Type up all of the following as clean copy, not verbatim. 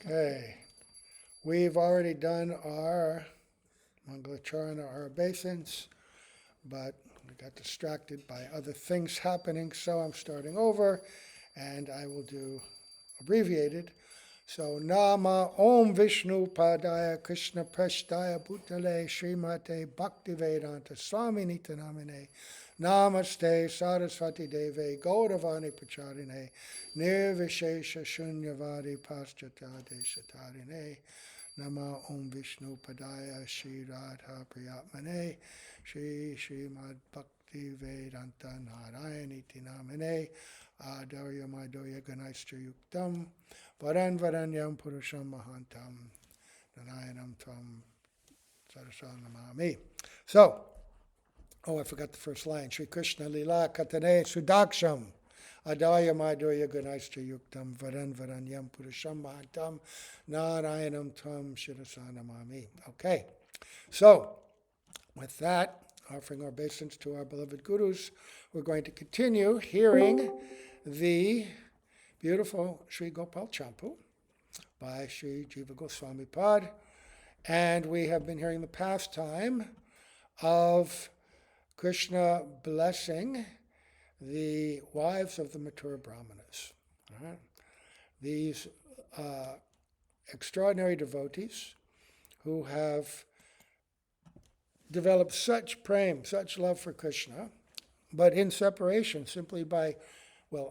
Okay, we've already done our Mangalacharana, our obeisance, but we got distracted by other things happening, so I'm starting over, and I will do abbreviated. So, Nama Om Vishnu Padaya Krishna Prashtaya Bhutale Srimate Bhaktivedanta Swami Nitanamine Namaste Saraswati Deve Gauravani Pacharine Nirvishesha Shunyavadi Paschata Deshatarine Nama Om Vishnu Padaya Shri Radha Priyatmane Shri Srimad Bhakti Vedanta Narayani Tinamine Adarya Madhurya Ganashtra Yuktam Varan Varanyam Purusham Mahantam Narayanam Tvam Sarasanamami. So, I forgot the first line. Sri Krishna Lila Katane Sudaksham Adaya Madhurya Ganashtra Yuktam Varan Varanyam Purusham Mahantam Narayanam Tvam Shirasanamami. Okay, so with that, offering our obeisance to our beloved gurus, we're going to continue hearing the beautiful Sri Gopal Campu by Sri Jiva Goswami Pad. And we have been hearing the pastime of Krishna blessing the wives of the mature Brahmanas. Right? These extraordinary devotees who have developed such prem, such love for Krishna, but in separation simply by,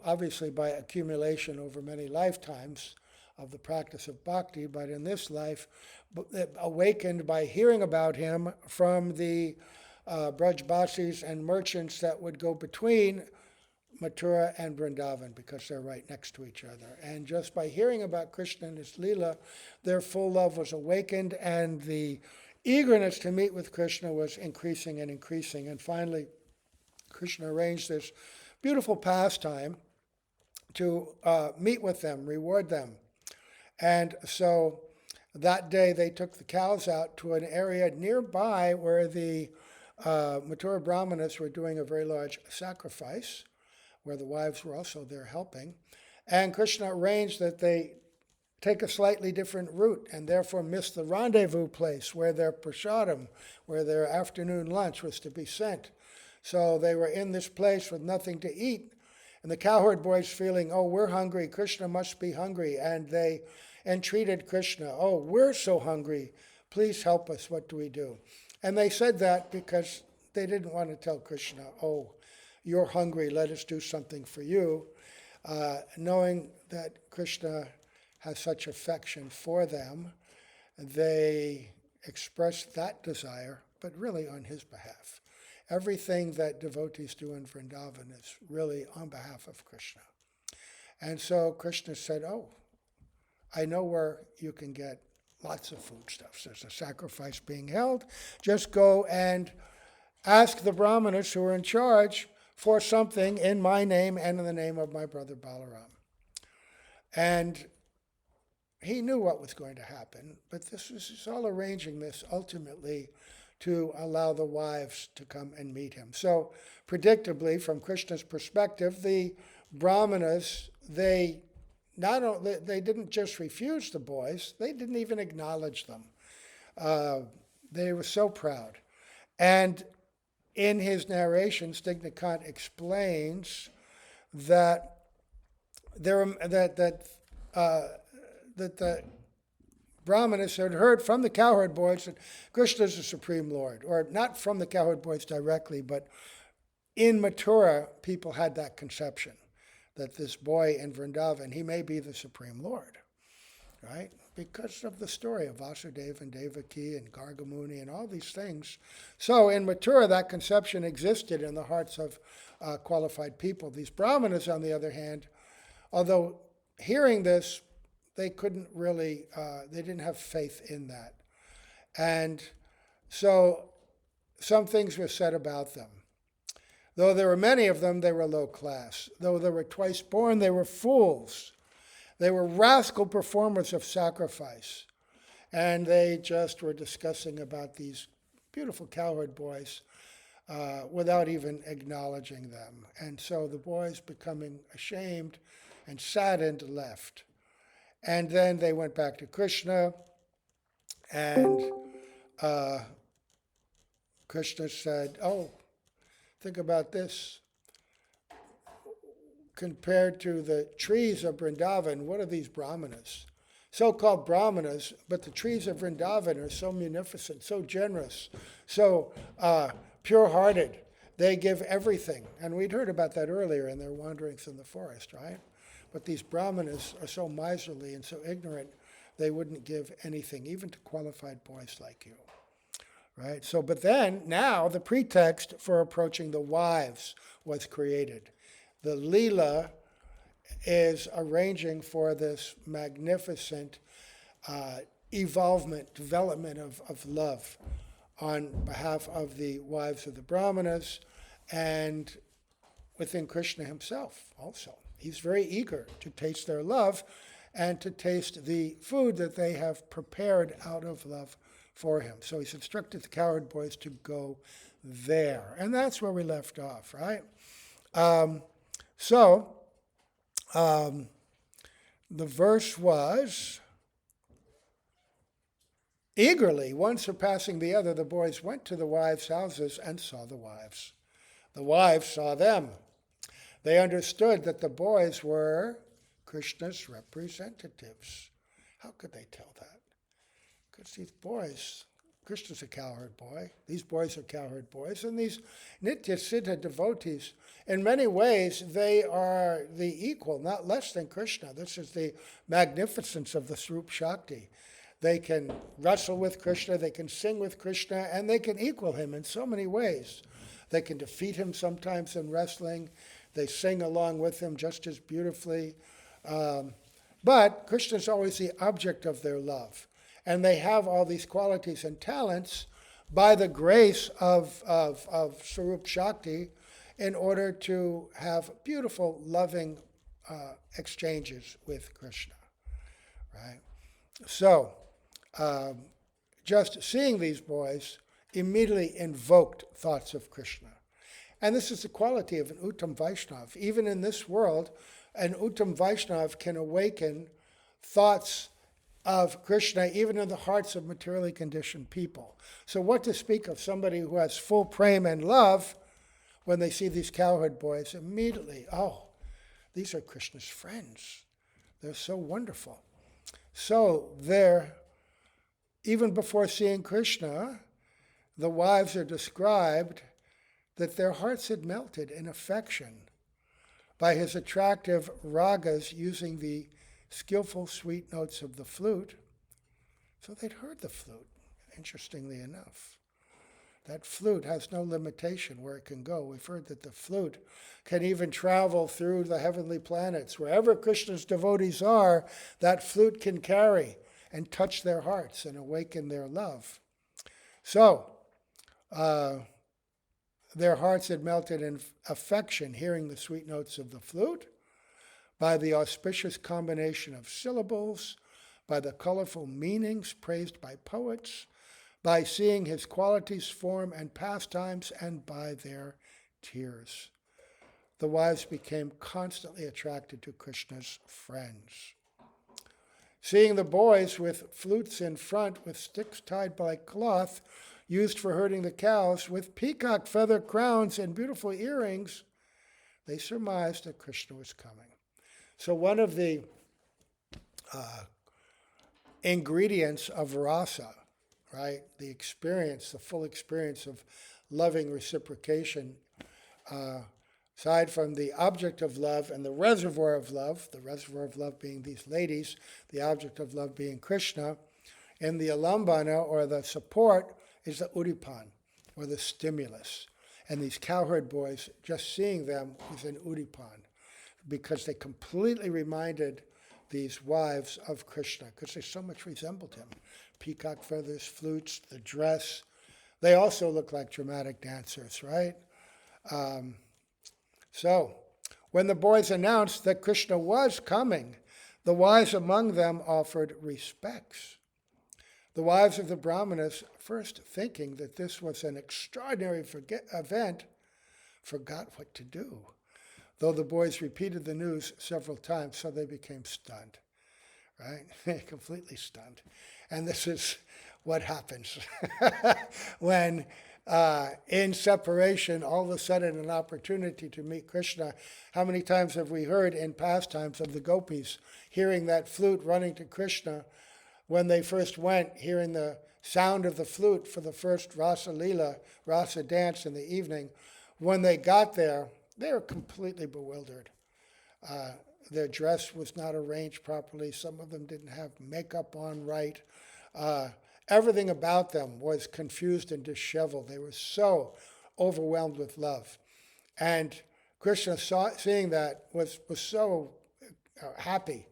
obviously by accumulation over many lifetimes of the practice of bhakti, but in this life, awakened by hearing about him from the Brajbasis and merchants that would go between Mathura and Vrindavan because they're right next to each other. And just by hearing about Krishna and his Leela, their full love was awakened and the eagerness to meet with Krishna was increasing and increasing. And finally, Krishna arranged this beautiful pastime to meet with them, reward them. And so that day they took the cows out to an area nearby where the Mathura Brahmanas were doing a very large sacrifice, where the wives were also there helping. And Krishna arranged that they take a slightly different route and therefore miss the rendezvous place where their prasadam, where their afternoon lunch was to be sent. So they were in this place with nothing to eat. And the cowherd boys feeling, we're hungry, Krishna must be hungry. And they entreated Krishna, we're so hungry, please help us, what do we do? And they said that because they didn't want to tell Krishna, you're hungry, let us do something for you, knowing that Krishna has such affection for them, they expressed that desire, but really on his behalf. Everything that devotees do in Vrindavan is really on behalf of Krishna. And so Krishna said, I know where you can get lots of foodstuffs. There's a sacrifice being held. Just go and ask the Brahmanas who are in charge for something in my name and in the name of my brother Balaram. And he knew what was going to happen, but this was all arranging this ultimately to allow the wives to come and meet him. So, predictably, from Krishna's perspective, the Brahmanas, they didn't just refuse the boys, they didn't even acknowledge them. They were so proud. And in his narration, Stignikant explains that the Brahmanas had heard from the cowherd boys that Krishna is the Supreme Lord, or not from the cowherd boys directly, but in Mathura, people had that conception that this boy in Vrindavan, he may be the Supreme Lord, right? Because of the story of Vasudeva and Devaki and Gargamuni and all these things. So in Mathura, that conception existed in the hearts of qualified people. These Brahmanas, on the other hand, although hearing this, they couldn't really, they didn't have faith in that. And so some things were said about them. Though there were many of them, they were low class. Though they were twice born, they were fools. They were rascal performers of sacrifice. And they just were discussing about these beautiful cowherd boys without even acknowledging them. And so the boys, becoming ashamed and saddened, left. And then they went back to Krishna, and Krishna said, oh, think about this. Compared to the trees of Vrindavan, what are these Brahmanas? So-called Brahmanas, but the trees of Vrindavan are so munificent, so generous, so pure-hearted. They give everything. And we'd heard about that earlier in their wanderings in the forest, right? But these Brahmanas are so miserly and so ignorant, they wouldn't give anything, even to qualified boys like you. Right? So, but then, now, the pretext for approaching the wives was created. The Leela is arranging for this magnificent development of love on behalf of the wives of the Brahmanas and within Krishna himself also. He's very eager to taste their love and to taste the food that they have prepared out of love for him. So he's instructed the cowherd boys to go there. And that's where we left off, right? The verse was, eagerly, one surpassing the other, the boys went to the wives' houses and saw the wives. The wives saw them. They understood that the boys were Krishna's representatives. How could they tell that? Because these boys, Krishna's a cowherd boy, these boys are cowherd boys, and these Nitya Siddha devotees, in many ways, they are the equal, not less than Krishna. This is the magnificence of the Swarup Shakti. They can wrestle with Krishna, they can sing with Krishna, and they can equal him in so many ways. They can defeat him sometimes in wrestling. They sing along with him just as beautifully. But Krishna is always the object of their love. And they have all these qualities and talents by the grace of Swarup Shakti in order to have beautiful, loving exchanges with Krishna. Right? So, just seeing these boys immediately invoked thoughts of Krishna. And this is the quality of an Uttam Vaishnav. Even in this world, an Uttam Vaishnav can awaken thoughts of Krishna even in the hearts of materially conditioned people. So what to speak of somebody who has full prema and love when they see these cowherd boys immediately, oh, these are Krishna's friends. They're so wonderful. So even before seeing Krishna, the wives are described that their hearts had melted in affection by his attractive ragas using the skillful sweet notes of the flute. So they'd heard the flute, interestingly enough. That flute has no limitation where it can go. We've heard that the flute can even travel through the heavenly planets. Wherever Krishna's devotees are, that flute can carry and touch their hearts and awaken their love. So, their hearts had melted in affection hearing the sweet notes of the flute, by the auspicious combination of syllables, by the colorful meanings praised by poets, by seeing his qualities, form, and pastimes, and by their tears. The wives became constantly attracted to Krishna's friends. Seeing the boys with flutes in front, with sticks tied by cloth, used for herding the cows, with peacock feather crowns and beautiful earrings, they surmised that Krishna was coming. So one of the ingredients of rasa, right, the experience, the full experience of loving reciprocation, aside from the object of love and the reservoir of love being these ladies, the object of love being Krishna, and the alambana, or the support, is the udipan, or the stimulus. And these cowherd boys, just seeing them was an udipan, because they completely reminded these wives of Krishna, because they so much resembled him. Peacock feathers, flutes, the dress. They also look like dramatic dancers, right? So, when the boys announced that Krishna was coming, the wise among them offered respects. The wives of the Brahmanas, first thinking that this was an extraordinary event, forgot what to do. Though the boys repeated the news several times, so they became stunned. right? Completely stunned. And this is what happens when in separation, all of a sudden an opportunity to meet Krishna. How many times have we heard in pastimes of the gopis hearing that flute running to Krishna when they first went, hearing the sound of the flute for the first rasa lila, rasa dance in the evening? When they got there, they were completely bewildered. Their dress was not arranged properly. Some of them didn't have makeup on right. Everything about them was confused and disheveled. They were so overwhelmed with love. And Krishna, seeing that, was so happy,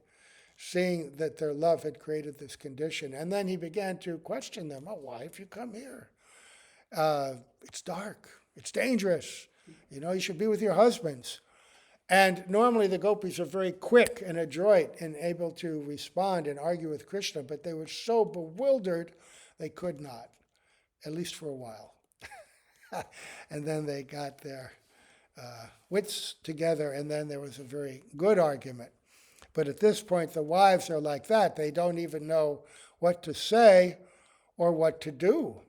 seeing that their love had created this condition. And then he began to question them. Oh, why have you come here? It's dark. It's dangerous. You should be with your husbands. And normally the gopis are very quick and adroit and able to respond and argue with Krishna, but they were so bewildered they could not, at least for a while. And then they got their wits together, and then there was a very good argument. But at this point, the wives are like that. They don't even know what to say or what to do.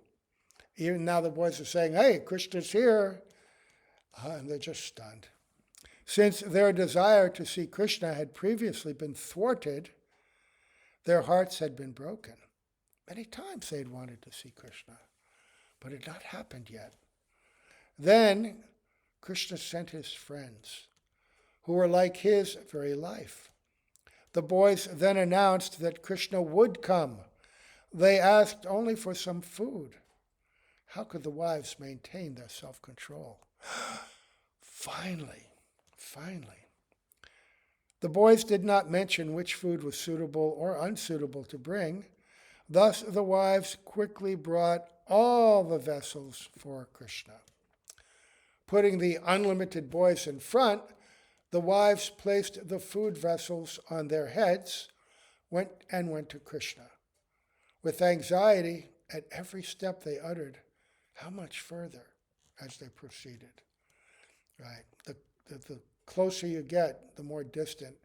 Even now the boys are saying, hey, Krishna's here. And they're just stunned. Since their desire to see Krishna had previously been thwarted, their hearts had been broken. Many times they had wanted to see Krishna, but it had not happened yet. Then Krishna sent his friends, who were like his very life. The boys then announced that Krishna would come. They asked only for some food. How could the wives maintain their self-control? Finally. The boys did not mention which food was suitable or unsuitable to bring. Thus the wives quickly brought all the vessels for Krishna. Putting the unlimited boys in front, the wives placed the food vessels on their heads, went to Krishna. With anxiety at every step they uttered, how much further, as they proceeded. Right. The closer you get, the more distant.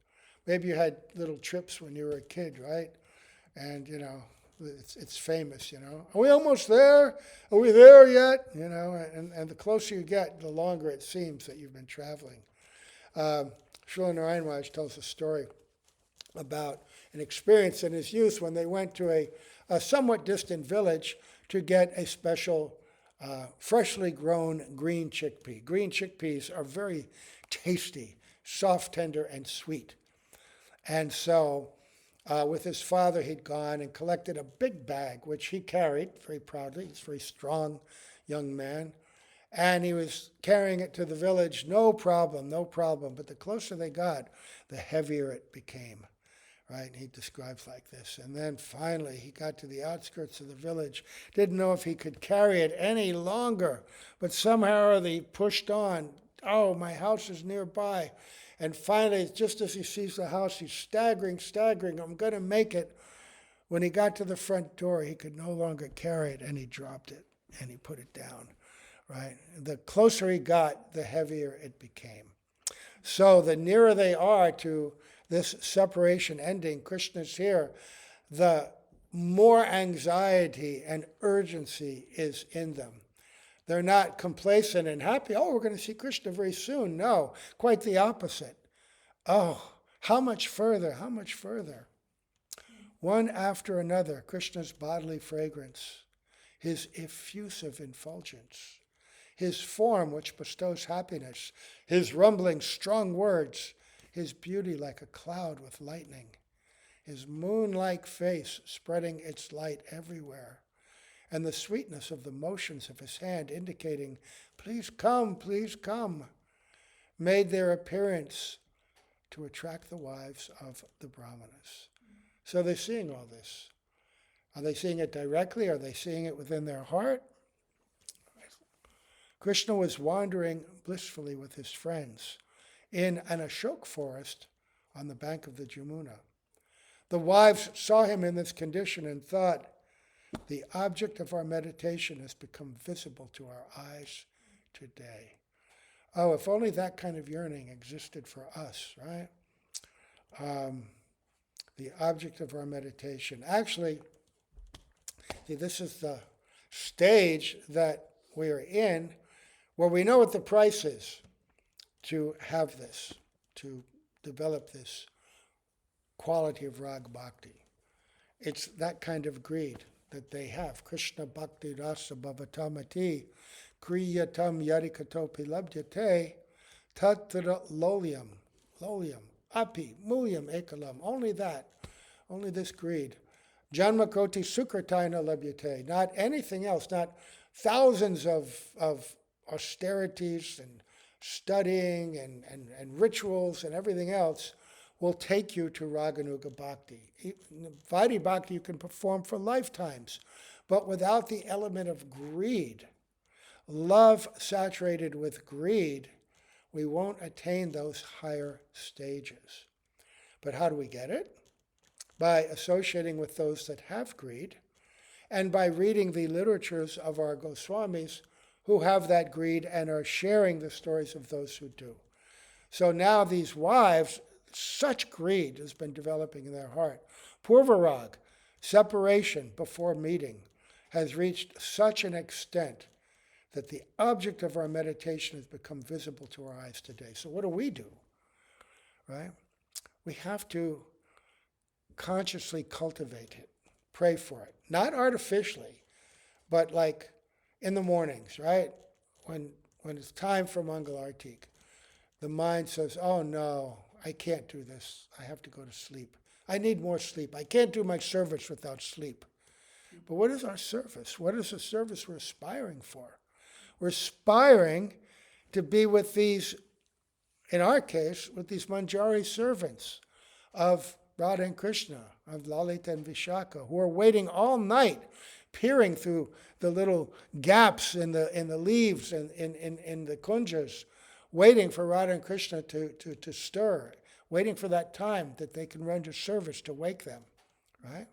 Maybe you had little trips when you were a kid, right? And, it's famous, Are we almost there? Are we there yet? And the closer you get, the longer it seems that you've been traveling. Srila Narayan Maharaj tells a story about an experience in his youth when they went to a somewhat distant village to get a special freshly grown green chickpea. Green chickpeas are very tasty, soft, tender, and sweet. And so with his father, he'd gone and collected a big bag, which he carried very proudly. He's a very strong young man. And he was carrying it to the village, no problem. But the closer they got, the heavier it became. Right? He describes like this. And then finally he got to the outskirts of the village, didn't know if he could carry it any longer, but somehow or other he pushed on. Oh, my house is nearby. And finally, just as he sees the house, he's staggering, I'm going to make it. When he got to the front door, he could no longer carry it, and he dropped it, and he put it down. Right? The closer he got, the heavier it became. So the nearer they are to this separation ending, Krishna's here, the more anxiety and urgency is in them. They're not complacent and happy. Oh, we're going to see Krishna very soon. No, quite the opposite. Oh, how much further? One after another, Krishna's bodily fragrance, his effusive effulgence, his form which bestows happiness, his rumbling strong words, his beauty like a cloud with lightning, his moon-like face spreading its light everywhere, and the sweetness of the motions of his hand indicating, please come, made their appearance to attract the wives of the Brahmanas. So they're seeing all this. Are they seeing it directly? Are they seeing it within their heart? Krishna was wandering blissfully with his friends in an ashok forest on the bank of the Jamuna. The wives saw him in this condition and thought, the object of our meditation has become visible to our eyes today. Oh, if only that kind of yearning existed for us, right? the object of our meditation. Actually, see, this is the stage that we're in where we know what the price is to have this, to develop this quality of rag bhakti. It's that kind of greed that they have. Krishna bhakti rasa bhavatamati kriyatam yarikatopi labdyate tatra lolyam api mulyam ekalam. Only that, only this greed. Janma koti sukrataina labdyate. Not anything else, not thousands of austerities and studying and rituals and everything else will take you to Raganuga Bhakti. Vaidhi Bhakti you can perform for lifetimes, but without the element of greed, love saturated with greed, we won't attain those higher stages. But how do we get it? By associating with those that have greed, and by reading the literatures of our Goswamis who have that greed and are sharing the stories of those who do. So now these wives, such greed has been developing in their heart. Purvarag, separation before meeting, has reached such an extent that the object of our meditation has become visible to our eyes today. So what do? Right? We have to consciously cultivate it, pray for it. Not artificially, but like in the mornings, right? When it's time for Mangal Artik, the mind says, oh no, I can't do this. I have to go to sleep. I need more sleep. I can't do my service without sleep. But what is our service? What is the service we're aspiring for? We're aspiring to be with these, in our case, with these Manjari servants of Radha and Krishna, of Lalita and Vishaka, who are waiting all night, peering through the little gaps in the leaves and in the kunjas, waiting for Radha and Krishna to stir, waiting for that time that they can render service to wake them, right?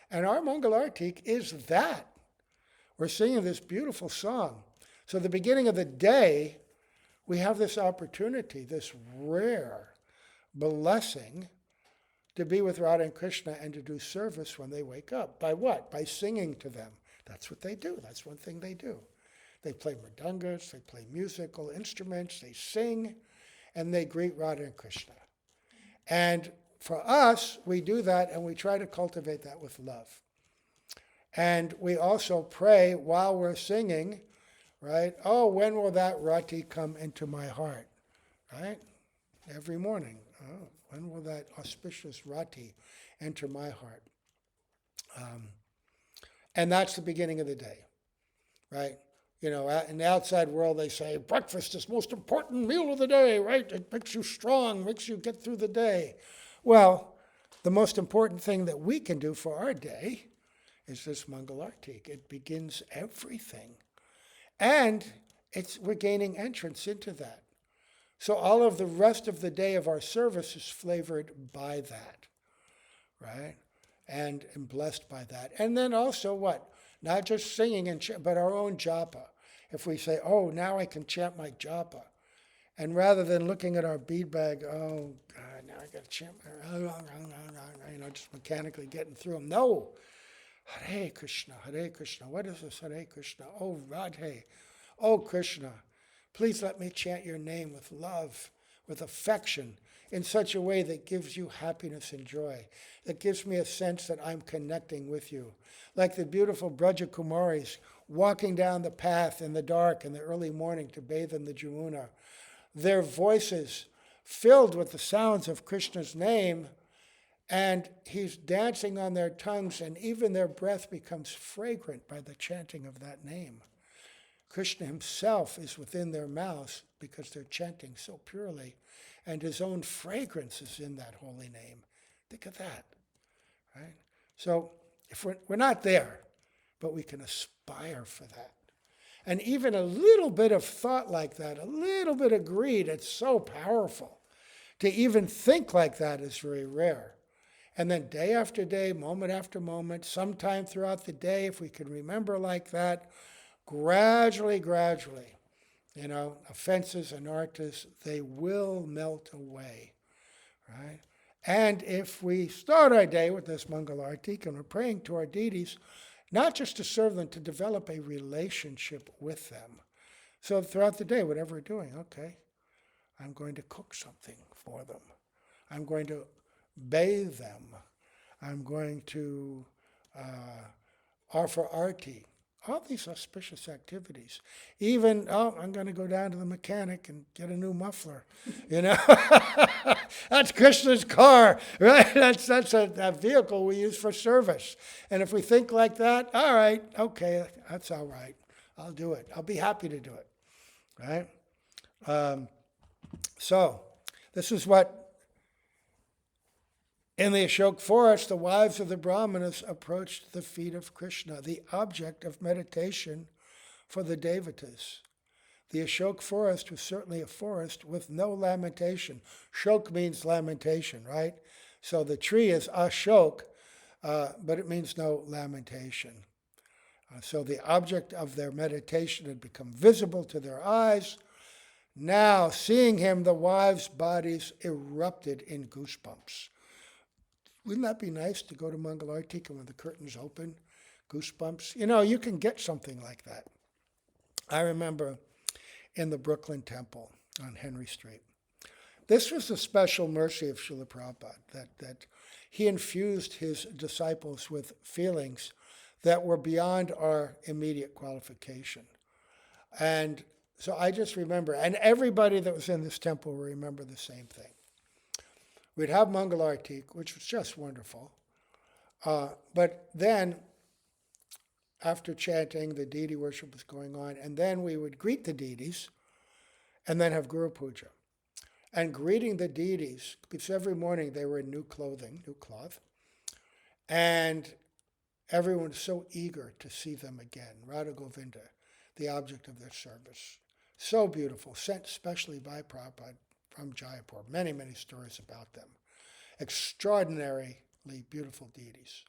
And our Mangal Artik is that. We're singing this beautiful song. So at the beginning of the day, we have this opportunity, this rare blessing to be with Radha and Krishna and to do service when they wake up. By what? By singing to them. That's what they do. That's one thing they do. They play mridangas, they play musical instruments, they sing, and they greet Radha and Krishna. And for us, we do that and we try to cultivate that with love. And we also pray while we're singing, right? Oh, when will that rati come into my heart? Right? Every morning. Oh, when will that auspicious rati enter my heart? And that's the beginning of the day, right? You know, in the outside world, they say breakfast is the most important meal of the day, right? It makes you strong, makes you get through the day. Well, the most important thing that we can do for our day is this Mangal Artik. It begins everything. And we're gaining entrance into that. So all of the rest of the day of our service is flavored by that, right? And blessed by that. And then also what? Not just singing, but our own japa. If we say, oh, now I can chant my japa. And rather than looking at our bead bag, oh, God, now I got to chant, just mechanically getting through them. No. Hare Krishna, Hare Krishna. What is this Hare Krishna? Oh, Radhe. Oh, Krishna. Please let me chant your name with love, with affection, in such a way that gives you happiness and joy, that gives me a sense that I'm connecting with you. Like the beautiful Braja Kumaris walking down the path in the dark in the early morning to bathe in the Jamuna, their voices filled with the sounds of Krishna's name, and he's dancing on their tongues, and even their breath becomes fragrant by the chanting of that name. Krishna himself is within their mouths because they're chanting so purely, and his own fragrance is in that holy name. Think of that, right? So if we're not there, but we can aspire for that. And even a little bit of thought like that, a little bit of greed, it's so powerful. To even think like that is very rare. And then day after day, moment after moment, sometime throughout the day, if we can remember like that, gradually, offenses and artists, they will melt away, right? And if we start our day with this Mangalartik and we're praying to our deities, not just to serve them, to develop a relationship with them. So throughout the day, whatever we're doing, okay, I'm going to cook something for them. I'm going to bathe them. I'm going to offer arti. All these auspicious activities. Even, I'm going to go down to the mechanic and get a new muffler. You know, that's Krishna's car, right? That's a vehicle we use for service. And if we think like that, all right, okay, that's all right. I'll do it. I'll be happy to do it, right? So this is what, in the Ashok forest, the wives of the Brahmanas approached the feet of Krishna, the object of meditation for the Devatas. The Ashok forest was certainly a forest with no lamentation. Shok means lamentation, right? So the tree is Ashok, but it means no lamentation. So the object of their meditation had become visible to their eyes. Now, seeing him, the wives' bodies erupted in goosebumps. Wouldn't that be nice to go to Mangalartik and when the curtains open, goosebumps? You know, you can get something like that. I remember in the Brooklyn Temple on Henry Street. This was a special mercy of Srila Prabhupada, that he infused his disciples with feelings that were beyond our immediate qualification. And so I just remember, and everybody that was in this temple will remember the same thing. We'd have Mangalartik, which was just wonderful. But then, after chanting, the deity worship was going on, and then we would greet the deities, and then have Guru Puja. And greeting the deities, because every morning they were in new clothing, new cloth, and everyone was so eager to see them again. Radha Govinda, the object of their service. So beautiful, sent specially by Prabhupada from Jaipur. Many, many stories about them. Extraordinarily beautiful deities.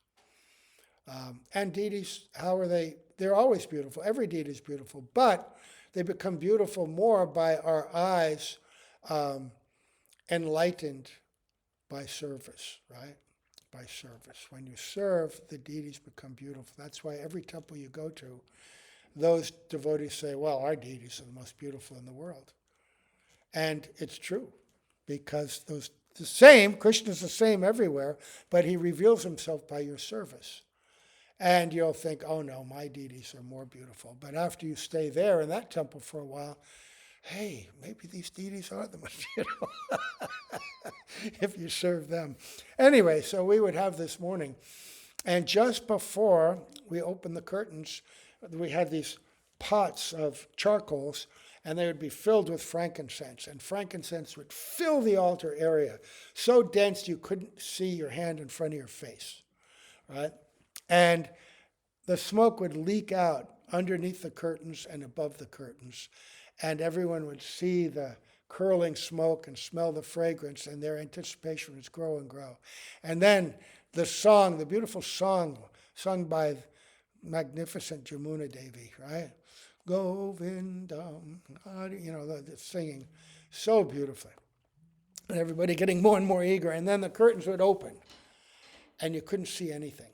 And deities, how are they? They're always beautiful. Every deity is beautiful, but they become beautiful more by our eyes enlightened by service, right? By service. When you serve, the deities become beautiful. That's why every temple you go to, those devotees say, well, our deities are the most beautiful in the world. And it's true, because Krishna's the same everywhere, but he reveals himself by your service. And you'll think, oh no, my deities are more beautiful. But after you stay there in that temple for a while, hey, maybe these deities are the most beautiful if you serve them. Anyway, so we would have this morning. And just before we opened the curtains, we had these pots of charcoals, and they would be filled with frankincense. And frankincense would fill the altar area, so dense you couldn't see your hand in front of your face, right? And the smoke would leak out underneath the curtains and above the curtains. And everyone would see the curling smoke and smell the fragrance, and their anticipation would grow and grow. And then the song, the beautiful song sung by magnificent Jamuna Devi, right? Govindam, the singing so beautifully. And everybody getting more and more eager. And then the curtains would open, and you couldn't see anything.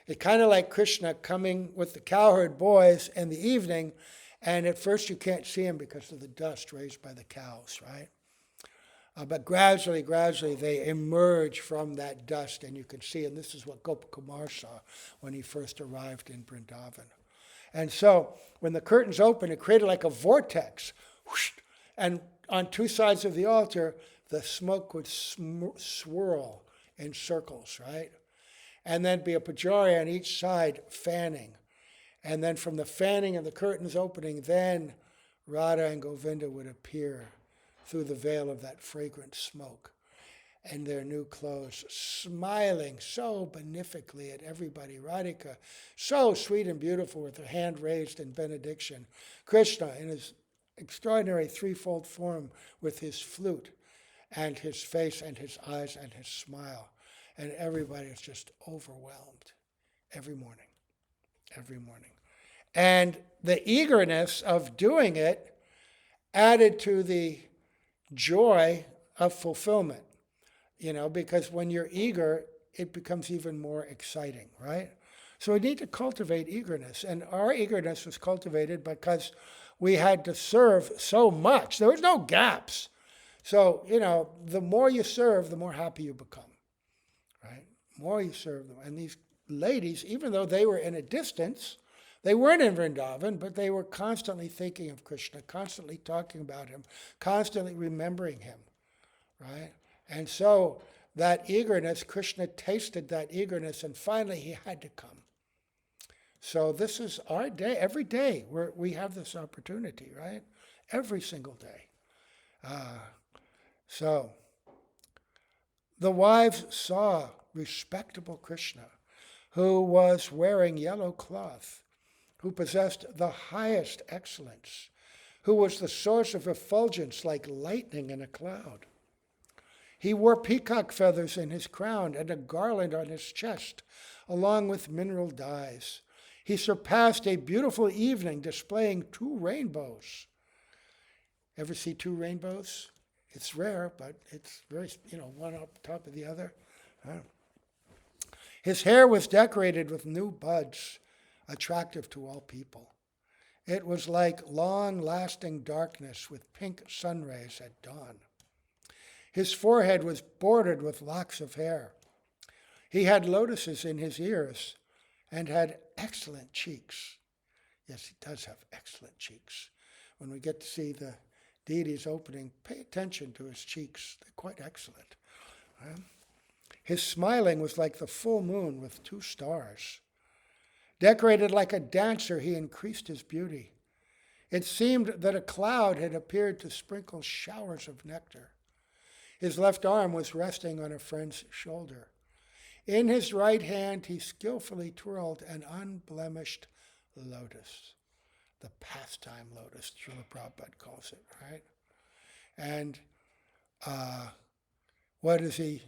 It's kind of like Krishna coming with the cowherd boys in the evening, and at first you can't see him because of the dust raised by the cows, right? But gradually, they emerge from that dust, and you can see, and this is what Gopakumar saw when he first arrived in Vrindavan. And so, when the curtains opened, it created like a vortex, whoosh, and on two sides of the altar, the smoke would swirl in circles, right? And then be a pujari on each side fanning. And then from the fanning and the curtains opening, then Radha and Govinda would appear through the veil of that fragrant smoke in their new clothes, smiling so beneficently at everybody. Radhika, so sweet and beautiful with her hand raised in benediction. Krishna in his extraordinary threefold form with his flute and his face and his eyes and his smile. And everybody is just overwhelmed every morning. And the eagerness of doing it added to the joy of fulfillment. because when you're eager, it becomes even more exciting, right? So we need to cultivate eagerness. And our eagerness was cultivated because we had to serve so much. There was no gaps. So, the more you serve, the more happy you become, right? The more you serve them. And these ladies, even though they were in a distance, they weren't in Vrindavan, but they were constantly thinking of Krishna, constantly talking about him, constantly remembering him, right? And so that eagerness, Krishna tasted that eagerness, and finally he had to come. So this is our day. Every day we have this opportunity, right? Every single day. So the wives saw respectable Krishna, who was wearing yellow cloth, who possessed the highest excellence, who was the source of effulgence like lightning in a cloud. He wore peacock feathers in his crown and a garland on his chest, along with mineral dyes. He surpassed a beautiful evening displaying 2 rainbows. Ever see 2 rainbows? It's rare, but it's very, one up top of the other. His hair was decorated with new buds, attractive to all people. It was like long-lasting darkness with pink sun rays at dawn. His forehead was bordered with locks of hair. He had lotuses in his ears and had excellent cheeks. Yes, he does have excellent cheeks. When we get to see the deity's opening, pay attention to his cheeks. They're quite excellent. His smiling was like the full moon with 2 stars. Decorated like a dancer, he increased his beauty. It seemed that a cloud had appeared to sprinkle showers of nectar. His left arm was resting on a friend's shoulder. In his right hand, he skillfully twirled an unblemished lotus, the pastime lotus, Srila Prabhupada calls it, right? And what is he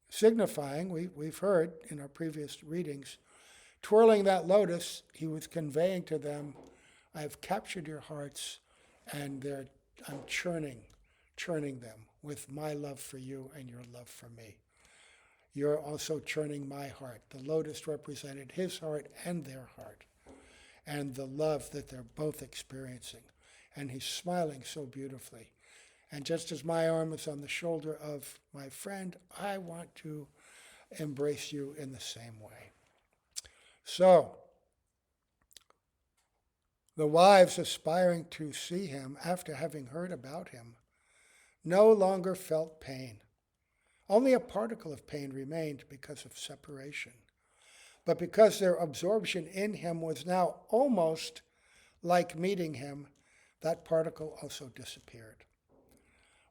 signifying? We've heard in our previous readings, twirling that lotus, he was conveying to them, I have captured your hearts, and I'm churning them with my love for you and your love for me. You're also churning my heart. The lotus represented his heart and their heart, and the love that they're both experiencing. And he's smiling so beautifully. And just as my arm is on the shoulder of my friend, I want to embrace you in the same way. So, the wives aspiring to see him after having heard about him no longer felt pain. Only a particle of pain remained because of separation. But because their absorption in him was now almost like meeting him, that particle also disappeared.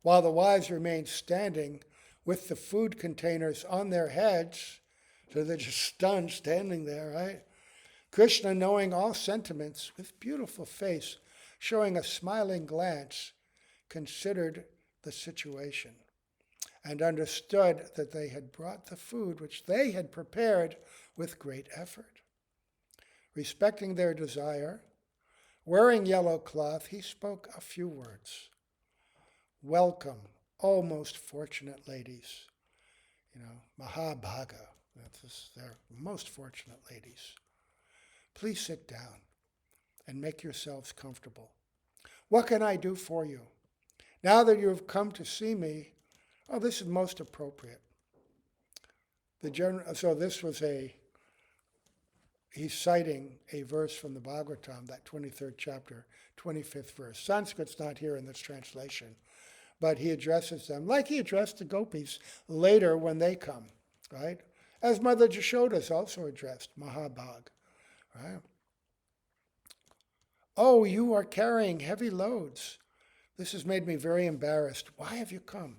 While the wives remained standing with the food containers on their heads, so they're just stunned standing there, right? Krishna, knowing all sentiments, with beautiful face, showing a smiling glance, considered the situation and understood that they had brought the food which they had prepared with great effort. Respecting their desire, wearing yellow cloth, he spoke a few words. Welcome, O most fortunate ladies. Mahabhaga, they're most fortunate ladies. Please sit down and make yourselves comfortable. What can I do for you? Now that you have come to see me, this is most appropriate. So this was he's citing a verse from the Bhagavatam, that 23rd chapter, 25th verse. Sanskrit's not here in this translation, but he addresses them like he addressed the gopis later when they come, right? As Mother Jashoda is also addressed, Mahabhag, right? Oh, you are carrying heavy loads. This has made me very embarrassed. Why have you come?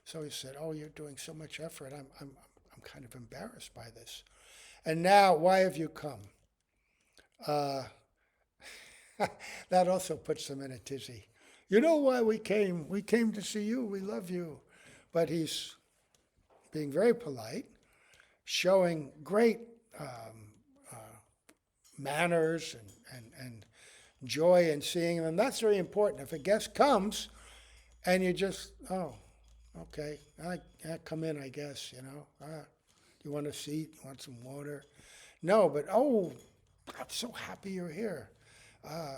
So he said, you're doing so much effort. I'm kind of embarrassed by this. And now, why have you come? That also puts them in a tizzy. You know why we came? We came to see you. We love you. But he's being very polite, showing great manners and joy in seeing them. That's very important. If a guest comes and you just, Okay, I come in, I guess, you want a seat? You want some water? No, but oh, I'm so happy you're here. Uh,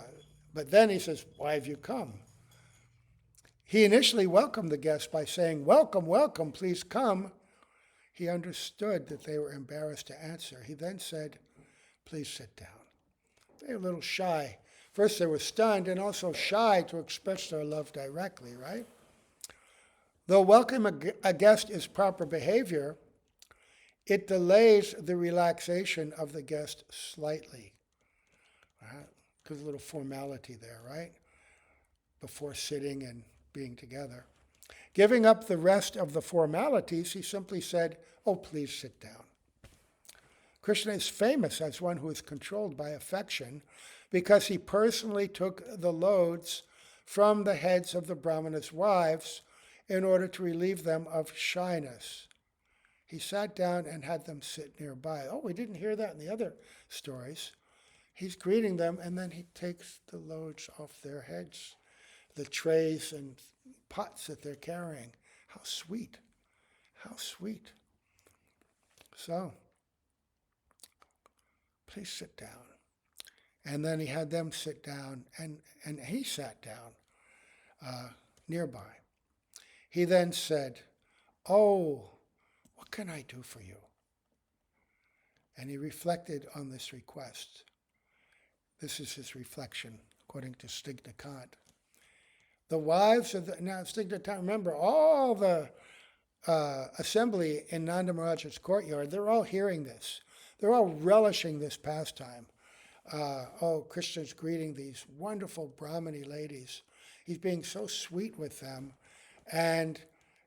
but then he says, why have you come? He initially welcomed the guest by saying, welcome, welcome, please come. He understood that they were embarrassed to answer. He then said, please sit down. They were a little shy. First, they were stunned and also shy to express their love directly, right? Though welcoming a guest is proper behavior, it delays the relaxation of the guest slightly. Right? There's a little formality there, right? Before sitting and being together. Giving up the rest of the formalities, he simply said, oh, please sit down. Krishna is famous as one who is controlled by affection because he personally took the loads from the heads of the Brahmanas' wives in order to relieve them of shyness. He sat down and had them sit nearby. Oh, we didn't hear that in the other stories. He's greeting them, and then he takes the loads off their heads, the trays and pots that they're carrying. How sweet. How sweet. So, please sit down. And then he had them sit down, and he sat down nearby. He then said, oh, what can I do for you? And he reflected on this request. This is his reflection, according to Stigna Kant. The wives of the, now Stigna Kant, remember, all the assembly in Nanda Maharaj's courtyard, they're all hearing this. They're all relishing this pastime. Krishna's greeting these wonderful Brahmani ladies. He's being so sweet with them. And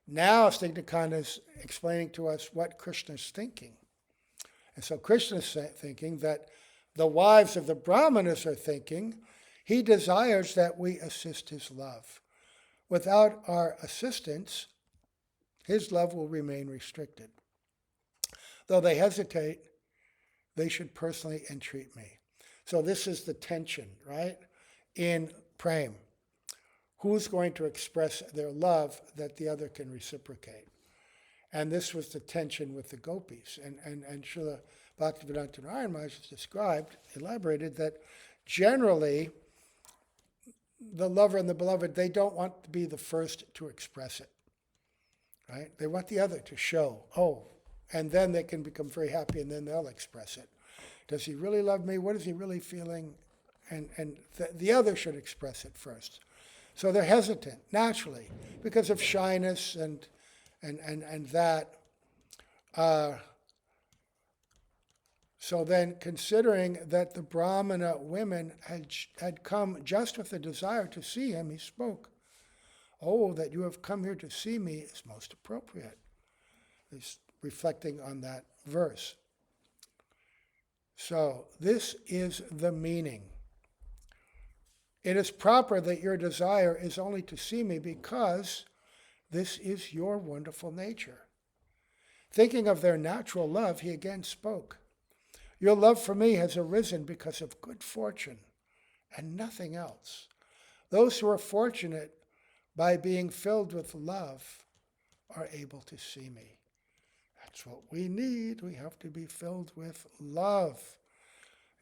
now Stigna Kant is explaining to us what Krishna's thinking. And so Krishna's thinking that the wives of the Brahmanas are thinking, he desires that we assist his love. Without our assistance, his love will remain restricted. Though they hesitate, they should personally entreat me. So this is the tension, right, in prem. Who's going to express their love that the other can reciprocate? And this was the tension with the gopis. And Srila Bhaktivedanta Narayana Maharaj described, elaborated that generally the lover and the beloved, they don't want to be the first to express it, right? They want the other to show, and then they can become very happy and then they'll express it. Does he really love me? What is he really feeling? And the other should express it first. So they're hesitant, naturally, because of shyness and that. So then, considering that the Brahmana women had come just with the desire to see him, he spoke. Oh, that you have come here to see me is most appropriate. He's reflecting on that verse. So, this is the meaning. It is proper that your desire is only to see me because this is your wonderful nature. Thinking of their natural love, he again spoke. Your love for me has arisen because of good fortune and nothing else. Those who are fortunate by being filled with love are able to see me. That's what we need. We have to be filled with love,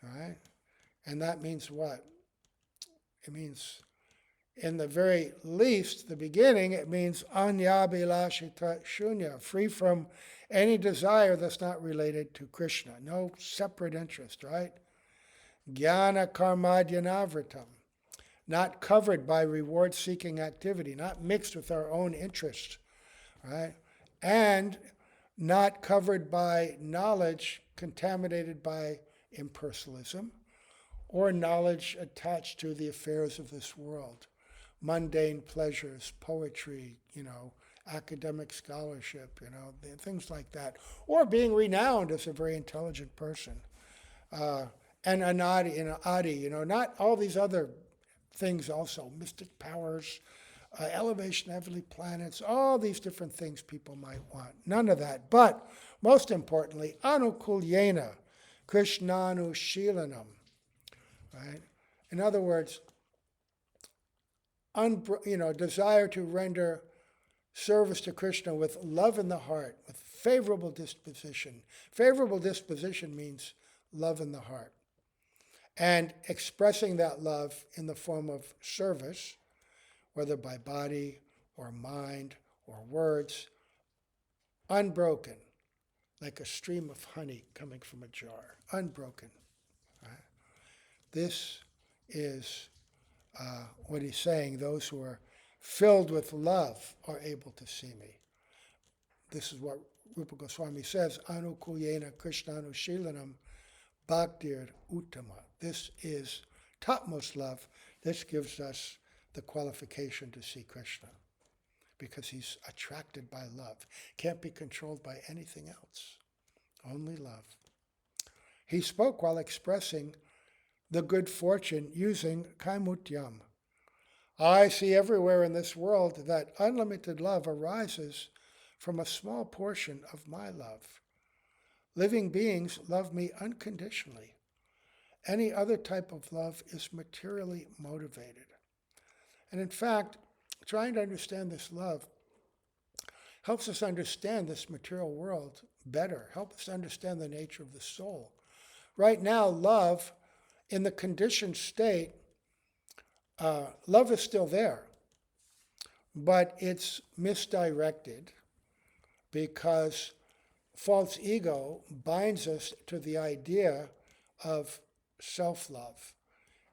right? And that means what? It means, in the very least, the beginning, it means anyabhilashita shunya, free from any desire that's not related to Krishna. No separate interest, right? Jnana karmadhyanavritam, not covered by reward-seeking activity, not mixed with our own interest, right? And not covered by knowledge contaminated by impersonalism or knowledge attached to the affairs of this world. Mundane pleasures, poetry, academic scholarship, things like that. Or being renowned as a very intelligent person. And adi, not all these other things also, mystic powers, elevation of heavenly planets, all these different things people might want. None of that. But most importantly, anukulyena, krishnanushilanam, right? In other words, desire to render service to Krishna with love in the heart, with favorable disposition. Favorable disposition means love in the heart. And expressing that love in the form of service, whether by body or mind or words, unbroken, like a stream of honey coming from a jar, unbroken. Right? This is what he's saying. Those who are filled with love are able to see me. This is what Rupa Goswami says, Anukuyena Krishnanushilanam Bhaktir Uttama. This is topmost love. This gives us the qualification to see Krishna, because he's attracted by love. Can't be controlled by anything else. Only love. He spoke while expressing the good fortune using kaimutyam. I see everywhere in this world that unlimited love arises from a small portion of my love. Living beings love me unconditionally. Any other type of love is materially motivated. And in fact, trying to understand this love helps us understand this material world better, helps us understand the nature of the soul. Right now, love, in the conditioned state, love is still there, but it's misdirected because false ego binds us to the idea of self-love.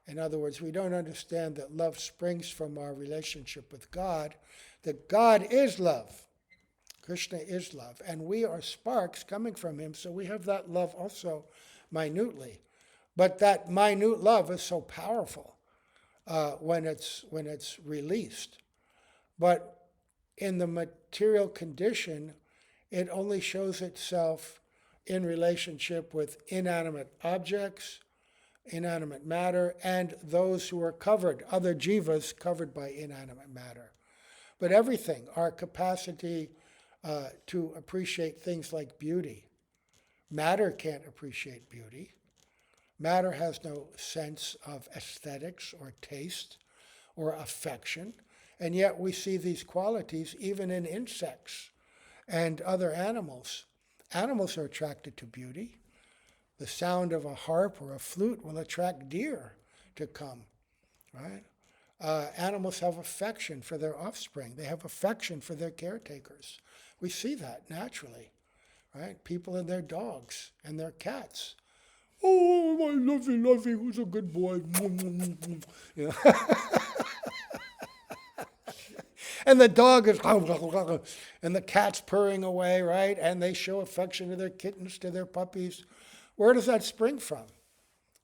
In other words, we don't understand that love springs from our relationship with God, that God is love. Krishna is love, and we are sparks coming from him, so we have that love also minutely. But that minute love is so powerful when it's released. But in the material condition, it only shows itself in relationship with inanimate objects, inanimate matter, and those who are covered, other jivas covered by inanimate matter. But everything, our capacity to appreciate things like beauty. Matter can't appreciate beauty. Matter has no sense of aesthetics or taste or affection, and yet we see these qualities even in insects and other animals. Animals are attracted to beauty. The sound of a harp or a flute will attract deer to come, right? Animals have affection for their offspring. They have affection for their caretakers. We see that naturally, right? People and their dogs and their cats. Oh, my lovey, who's a good boy. You know? And the dog is, and the cat's purring away, right? And they show affection to their kittens, to their puppies. Where does that spring from?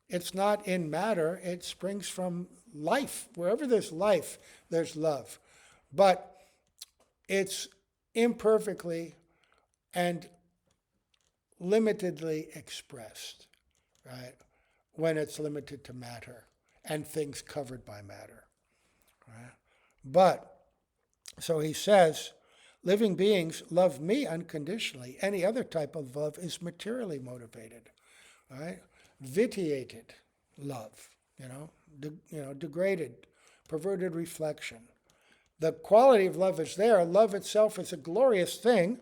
It's not in matter. It springs from life. Wherever there's life, there's love. But it's imperfectly and limitedly expressed, right? When it's limited to matter and things covered by matter, right? But, so he says, living beings love me unconditionally. Any other type of love is materially motivated, right? Vitiated love, degraded, perverted reflection. The quality of love is there. Love itself is a glorious thing,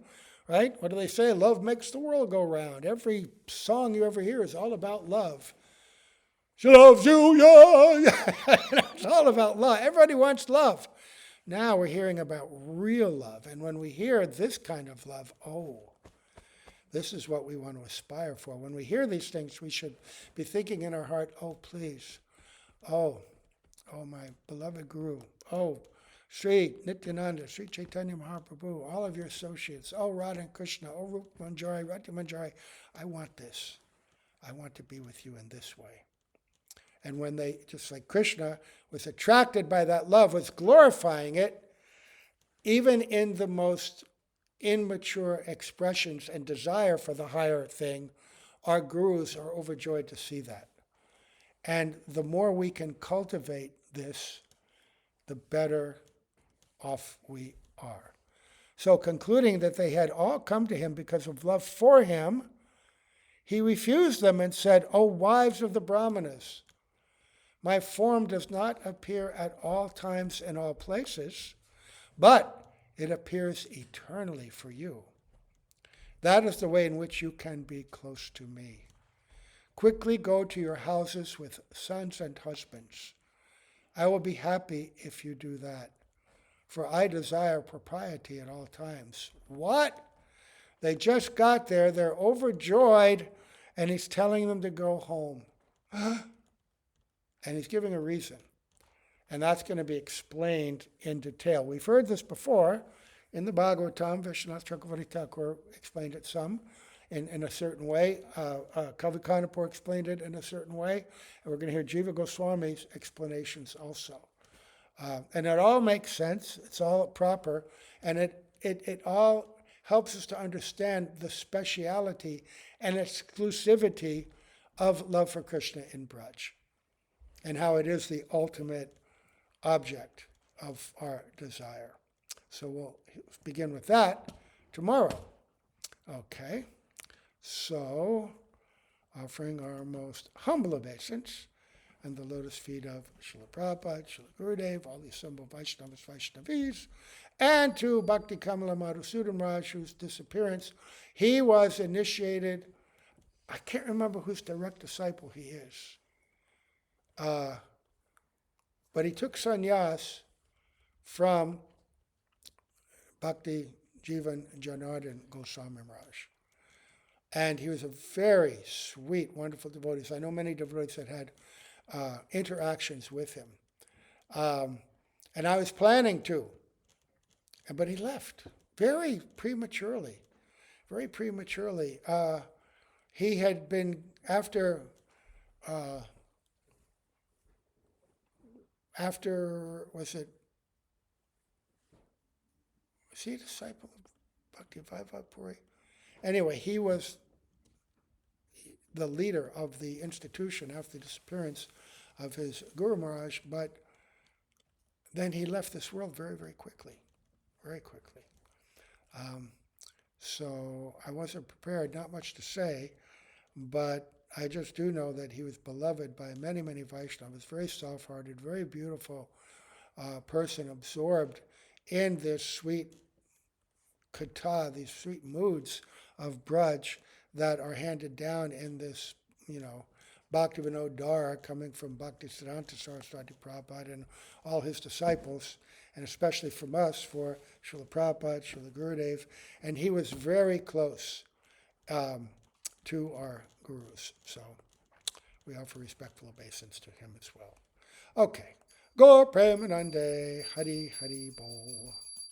right? What do they say? Love makes the world go round. Every song you ever hear is all about love. She loves you, yeah. It's all about love. Everybody wants love. Now we're hearing about real love. And when we hear this kind of love, this is what we want to aspire for. When we hear these things, we should be thinking in our heart, oh, please. Oh, my beloved Guru. Oh, Sri Nityananda, Sri Chaitanya Mahaprabhu, all of your associates. Oh, Radha and Krishna. Oh, Rupa Manjari, Rati Manjari. I want this. I want to be with you in this way. And when they, just like Krishna, was attracted by that love, was glorifying it, even in the most immature expressions and desire for the higher thing, our gurus are overjoyed to see that. And the more we can cultivate this, the better off we are. So concluding that they had all come to him because of love for him, he refused them and said, O wives of the Brahmanas, my form does not appear at all times and all places, but it appears eternally for you. That is the way in which you can be close to me. Quickly go to your houses with sons and husbands. I will be happy if you do that, for I desire propriety at all times. What? They just got there, they're overjoyed, and he's telling them to go home. And he's giving a reason. And that's going to be explained in detail. We've heard this before in the Bhagavatam. Vishwanath Chakravarti Thakur explained it some in a certain way. Kavi Kanapur explained it in a certain way. And we're going to hear Jiva Goswami's explanations also. And it all makes sense. It's all proper. And it all helps us to understand the speciality and exclusivity of love for Krishna in Braj, and how it is the ultimate object of our desire. So we'll begin with that tomorrow. Okay, so offering our most humble obeisance and the lotus feet of Srila Prabhupada, Srila Gurudev, all the assembled Vaishnavas, Vaishnavis, and to Bhakti Kamala Madhusudan Raj, whose disappearance, he was initiated. I can't remember whose direct disciple he is. But he took sannyas from Bhakti Jivan Janardhan Goswami Maharaj. And he was a very sweet, wonderful devotee. So I know many devotees that had interactions with him. And I was planning to, but he left very prematurely. Very prematurely. He had been, after was he a disciple of Bhakti Vaibhav Puri? Anyway, he was the leader of the institution after the disappearance of his Guru Maharaj, but then he left this world very, very quickly. Very quickly. So I wasn't prepared, not much to say, but I just do know that he was beloved by many, many Vaishnavas, very soft-hearted, very beautiful person, absorbed in this sweet katha, these sweet moods of Braj that are handed down in this, Bhaktivinoda Dhara coming from Bhaktisiddhanta Saraswati Prabhupada and all his disciples, and especially from us for Srila Prabhupada, Srila Gurudev, and he was very close to our gurus. So we offer respectful obeisance to him as well. Okay. Gaur Premanande, Hari Hari Bol.